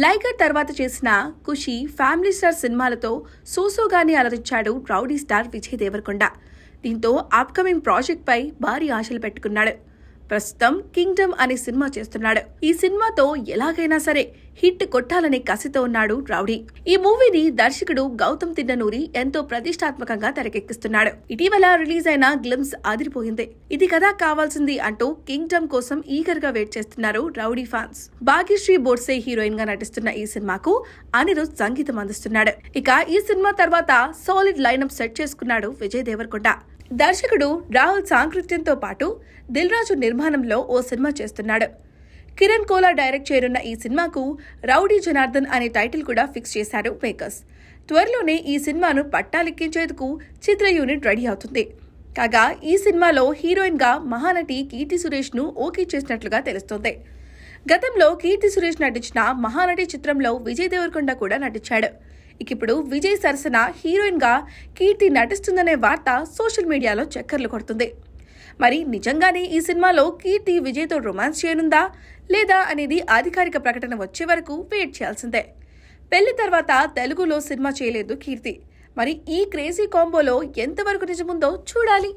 లైగర్ తర్వాత చేసిన ఖుషి, family star సినిమాలతో సోసోగాని అలరించాడు రౌడీ స్టార్ విజయ్ దేవరకొండ. దీంతో అప్కమింగ్ ప్రాజెక్ట్ పై భారీ ఆశలు పెట్టుకున్నాడు. ప్రస్తుతం కింగ్డమ్ అనే సినిమా చేస్తున్నాడు. ఈ సినిమాతో ఎలాగైనా సరే హిట్ కొట్టాలనే కసితో ఉన్నాడు రౌడీ. ఈ మూవీని దర్శకుడు గౌతమ్ తిన్ననూరి ఎంతో ప్రతిష్టాత్మకంగా తెరకెక్కిస్తున్నాడు. ఇటీవల రిలీజ్ అయిన గ్లిమ్స్ అదిరిపోయింది. ఇది కదా కావాల్సింది అంటూ కింగ్డమ్ కోసం ఈగర్ గా వెయిట్ చేస్తున్నారు rowdy fans. Bhagyashri Borse heroine గా నటిస్తున్న ఈ సినిమాకు అనిరుద్ సంగీతం అందిస్తున్నాడు. ఇక ఈ సినిమా తర్వాత సాలిడ్ లైనప్ సెట్ చేసుకున్నాడు విజయ్ దేవరకొండ. దర్శకుడు రాహుల్ సాంకృత్యంతో పాటు దిల్ రాజు నిర్మాణంలో ఓ సినిమా చేస్తున్నాడు. కిరణ్ కోలా డైరెక్ట్ చేయనున్న ఈ సినిమాకు రౌడీ జనార్దన్ అనే టైటిల్ కూడా ఫిక్స్ చేశారు మేకర్స్. త్వరలోనే ఈ సినిమాను పట్టాలెక్కించేందుకు చిత్ర యూనిట్ రెడీ అవుతుంది. కాగా ఈ సినిమాలో హీరోయిన్ గా మహానటి కీర్తి సురేష్ ను ఓకే చేసినట్లుగా తెలుస్తోంది. గతంలో కీర్తి సురేష్ నటించిన మహానటి చిత్రంలో విజయ్ దేవరకొండ కూడా నటించాడు. ఇప్పుడు విజయ్ సరసన హీరోయిన్ గా కీర్తి నటిస్తుందనే వార్త సోషల్ మీడియాలో చక్కర్లు కొడుతుంది. మరి నిజంగానే ఈ సినిమాలో కీర్తి విజయ్తో రొమాన్స్ చేయనుందా లేదా అనేది అధికారిక ప్రకటన వచ్చే వరకు వెయిట్ చేయాల్సిందే. పెళ్లి తర్వాత తెలుగులో సినిమా చేయలేదు కీర్తి. మరి ఈ క్రేజీ కాంబోలో ఎంతవరకు నిజముందో చూడాలి.